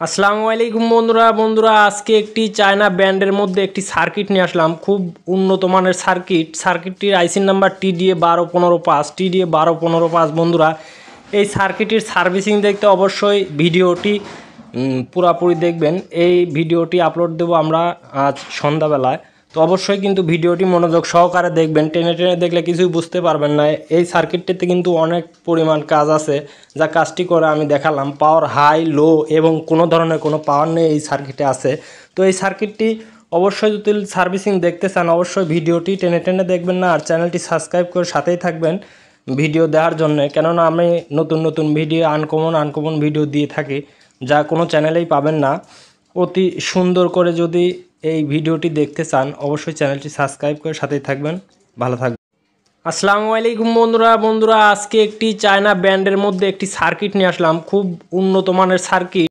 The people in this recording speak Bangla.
আসসালামু আলাইকুম বন্ধুরা আজকে একটি চায়না ব্র্যান্ডের মধ্যে একটি সার্কিট নিয়ে আসলাম। খুব উন্নত মানের সার্কিটটির আইসি নাম্বার TDA12155 বন্ধুরা, এই সার্কিটের সার্ভিসিং দেখতে অবশ্যই ভিডিওটি পুরোপুরি দেখবেন। এই ভিডিওটি আপলোড দেব আমরা আজ সন্ধ্যাবেলায়, তো অবশ্যই কিন্তু ভিডিওটি মনোযোগ সহকারে দেখবেন। টেনে টেনে দেখলে কিছুই বুঝতে পারবেন না। এই সার্কিটটিতে কিন্তু অনেক পরিমাণ কাজ আছে, যা কাজটি করে আমি দেখালাম। পাওয়ার হাই লো এবং কোনো ধরনের কোনো পাওয়ার নেই এই সার্কিটে আছে। তো এই সার্কিটটি অবশ্যই যদি সার্ভিসিং দেখতে চান অবশ্যই ভিডিওটি টেনে টেনে দেখবেন না, আর চ্যানেলটি সাবস্ক্রাইব করে সাথেই থাকবেন ভিডিও দেওয়ার জন্য। কেননা আমি নতুন ভিডিও আনকমন ভিডিও দিয়ে থাকি, যা কোনো চ্যানেলেই পাবেন না। অতি সুন্দর করে যদি এই ভিডিওটি দেখতে চান অবশ্যই চ্যানেলটি সাবস্ক্রাইব করে সাথেই থাকবেন। ভালো থাকবেন। আসসালামু আলাইকুম বন্ধুরা, আজকে একটি চায়না ব্র্যান্ডের মধ্যে একটি সার্কিট নিয়ে আসলাম। খুব উন্নত মানের সার্কিট।